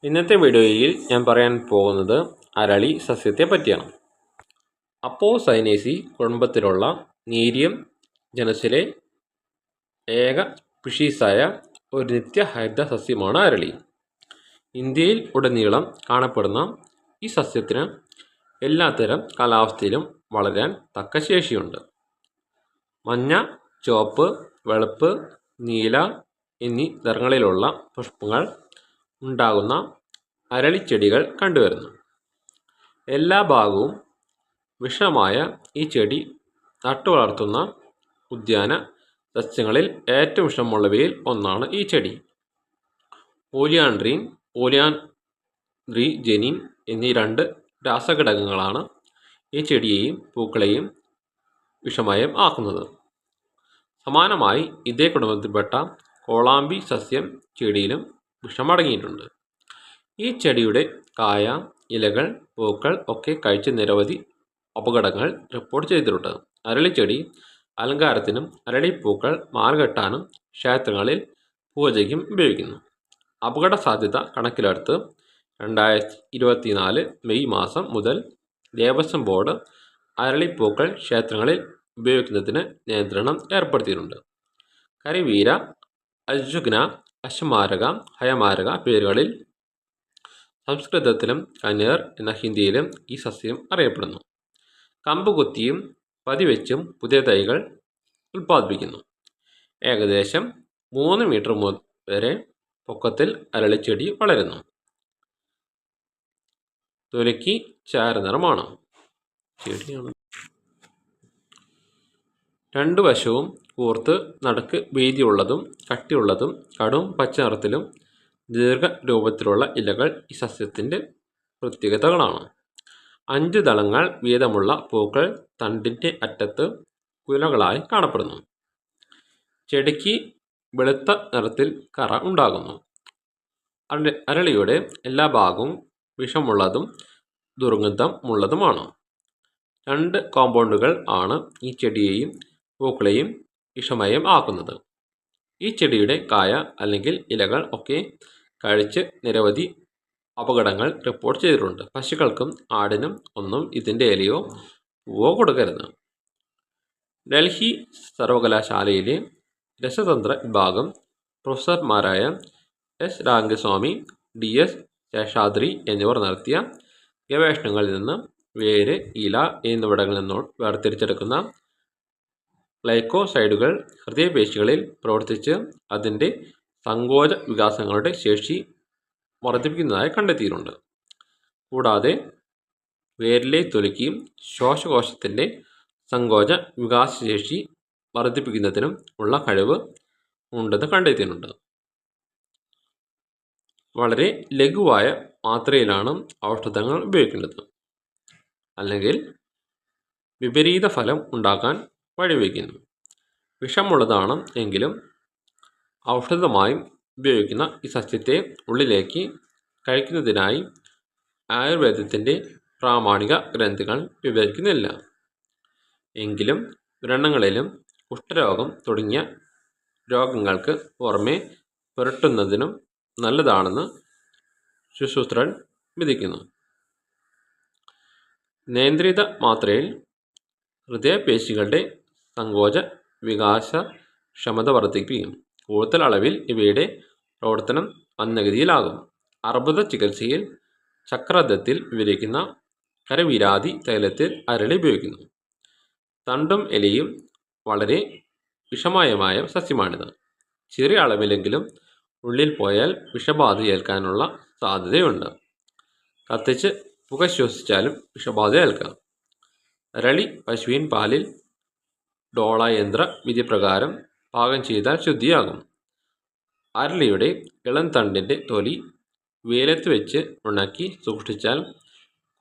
ഇന്നത്തെ വീഡിയോയിൽ ഞാൻ പറയാൻ പോകുന്നത് അരളി സസ്യത്തെ പറ്റിയാണ്. അപ്പോസൈനേസി കുടുംബത്തിലുള്ള നീരിയം ജനസിലെ ഏക സ്പീഷീസായ ഒരു നിത്യഹരിത സസ്യമാണ് അരളി. ഇന്ത്യയിൽ ഉടനീളം കാണപ്പെടുന്ന ഈ സസ്യത്തിന് എല്ലാത്തരം കാലാവസ്ഥയിലും വളരാൻ തക്ക ശേഷിയുണ്ട്. മഞ്ഞ, ചുവപ്പ്, വെളുപ്പ്, നീല എന്നീ നിറങ്ങളിലുള്ള പുഷ്പങ്ങൾ ഉണ്ടാകുന്ന അരളിച്ചെടികൾ കണ്ടുവരുന്നു. എല്ലാ ഭാഗവും വിഷമായ ഈ ചെടി നട്ടുവളർത്തുന്ന ഉദ്യാന സസ്യങ്ങളിൽ ഏറ്റവും വിഷമുള്ളവയിൽ ഒന്നാണ് ഈ ചെടി. ഓലിയാൻഡ്രീജെനിൻ എന്നീ രണ്ട് രാസഘടകങ്ങളാണ് ഈ ചെടിയെയും പൂക്കളെയും വിഷമയം ആക്കുന്നത്. സമാനമായി ഇതേ കുടുംബത്തിൽപ്പെട്ട കോളാമ്പി സസ്യം ചെടിയിലും വിഷമടങ്ങിയിട്ടുണ്ട്. ഈ ചെടിയുടെ കായ, ഇലകൾ, പൂക്കൾ ഒക്കെ കഴിച്ച് നിരവധി അപകടങ്ങൾ റിപ്പോർട്ട് ചെയ്തിട്ടുണ്ട്. അരളിച്ചെടി അലങ്കാരത്തിനും അരളിപ്പൂക്കൾ മാല കെട്ടാനും ക്ഷേത്രങ്ങളിൽ പൂജയ്ക്കും ഉപയോഗിക്കുന്നു. അപകട സാധ്യത കണക്കിലെടുത്ത് 2024 മെയ് മാസം മുതൽ ദേവസ്വം ബോർഡ് അരളിപ്പൂക്കൾ ക്ഷേത്രങ്ങളിൽ ഉപയോഗിക്കുന്നതിന് നിയന്ത്രണം ഏർപ്പെടുത്തിയിട്ടുണ്ട്. കരിവീര, അജ്ജുഗ്ന, അശ്മാരക, ഹയമാരക പേരുകളിൽ സംസ്കൃതത്തിലും കനേർ എന്ന ഹിന്ദിയിലും ഈ സസ്യം അറിയപ്പെടുന്നു. കമ്പ് കുത്തിയും പതിവെച്ചും പുതിയ തൈകൾ ഉൽപ്പാദിപ്പിക്കുന്നു. ഏകദേശം 3 മീറ്റർ വരെ പൊക്കത്തിൽ അരളിച്ചെടി വളരുന്നു. തൊലിക്ക് ചാരനിറമാണ്. രണ്ടു വശവും കൂർത്ത് നടുക്ക് വീതിയുള്ളതും കട്ടിയുള്ളതും കടും പച്ച നിറത്തിലും ദീർഘരൂപത്തിലുള്ള ഇലകൾ ഈ സസ്യത്തിൻ്റെ പ്രത്യേകതകളാണ്. 5 ദളങ്ങൾ വീതമുള്ള പൂക്കൾ തണ്ടിൻ്റെ അറ്റത്ത് കുലകളായി കാണപ്പെടുന്നു. ചെടിക്ക് വെളുത്ത നിറത്തിൽ കറ ഉണ്ടാകുന്നു. അരളിയുടെ എല്ലാ ഭാഗവും വിഷമുള്ളതും ദുർഗന്ധമുള്ളതുമാണ്. 2 കോമ്പൗണ്ടുകൾ ആണ് ഈ ചെടിയെയും പൂക്കളെയും വിഷമയം ആക്കുന്നത്. ഈ ചെടിയുടെ കായ അല്ലെങ്കിൽ ഇലകൾ ഒക്കെ കഴിച്ച് നിരവധി അപകടങ്ങൾ റിപ്പോർട്ട് ചെയ്തിട്ടുണ്ട്. പശുക്കൾക്കും ആടിനും ഒന്നും ഇതിൻ്റെ ഇലയോ പൂവോ കൊടുക്കരുത്. ഡൽഹി സർവകലാശാലയിലെ രസതന്ത്ര വിഭാഗം പ്രൊഫസർമാരായ എസ് രാംഗസ്വാമി, DS ശേഷാദ്രി എന്നിവർ നടത്തിയ ഗവേഷണങ്ങളിൽ നിന്ന് വേര്, ഇല എന്നിവിടങ്ങളിൽ നിന്ന് വേർതിരിച്ചെടുക്കുന്ന ഗ്ലൈക്കോസൈഡുകൾ ഹൃദയപേശികളിൽ പ്രവർത്തിച്ച് അതിൻ്റെ സങ്കോച വികാസങ്ങളുടെ ശേഷി വർദ്ധിപ്പിക്കുന്നതായി കണ്ടെത്തിയിട്ടുണ്ട്. കൂടാതെ വേരിലെ തൊലിക്ക് ശ്വാസകോശത്തിൻ്റെ സങ്കോച വികാസശേഷി വർദ്ധിപ്പിക്കുന്നതിനും ഉള്ള കഴിവ് ഉണ്ടെന്ന് കണ്ടെത്തിയിട്ടുണ്ട്. വളരെ ലഘുവായ മാത്രയിലാണ് ഔഷധങ്ങൾ ഉപയോഗിക്കേണ്ടത്, അല്ലെങ്കിൽ വിപരീത ഫലം ഉണ്ടാക്കാൻ വഴിവെക്കുന്നു. വിഷമുള്ളതാണ് എങ്കിലും ഔഷധമായും ഉപയോഗിക്കുന്ന ഈ സസ്യത്തെ ഉള്ളിലേക്ക് കഴിക്കുന്നതിനായി ആയുർവേദത്തിൻ്റെ പ്രാമാണിക ഗ്രന്ഥങ്ങൾ വിവരിക്കുന്നില്ല. എങ്കിലും വ്രണങ്ങളിലും കുഷ്ഠരോഗം തുടങ്ങിയ രോഗങ്ങൾക്ക് പുറമെ പുരട്ടുന്നതിനും നല്ലതാണെന്ന് സുശ്രുതൻ വിധിക്കുന്നു. നിയന്ത്രിത മാത്രയിൽ ഹൃദയപേശികളുടെ സങ്കോച വികാസക്ഷമത വർദ്ധിക്കുകയും കൂടുതൽ അളവിൽ ഇവയുടെ പ്രവർത്തനം മന്ദഗതിയിലാകും. അർബുദ ചികിത്സയിൽ ചക്രദത്തിൽ വിവരിക്കുന്ന കരവീരാതി തൈലത്തിൽ അരളി ഉപയോഗിക്കുന്നു. തണ്ടും ഇലയും വളരെ വിഷമയമായ സസ്യമാണിത്. ചെറിയ അളവിലെങ്കിലും ഉള്ളിൽ പോയാൽ വിഷബാധ ഏൽക്കാനുള്ള സാധ്യതയുണ്ട്. കത്തിച്ച് പുക ശ്വസിച്ചാലും വിഷബാധ ഏൽക്കാം. അരളി പശുവിൻ പാലിൽ ഡോള യന്ത്ര വിധിപ്രകാരം പാകം ചെയ്താൽ ശുദ്ധിയാകും. അരളിയുടെ ഇളം തണ്ടിൻ്റെ തൊലി വെയിലത്ത് വെച്ച് ഉണക്കി സൂക്ഷിച്ചാൽ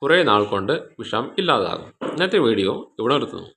കുറേ നാൾ കൊണ്ട് വിഷം ഇല്ലാതാകും. ഇന്നത്തെ വീഡിയോ ഇവിടെ നിർത്തുന്നു.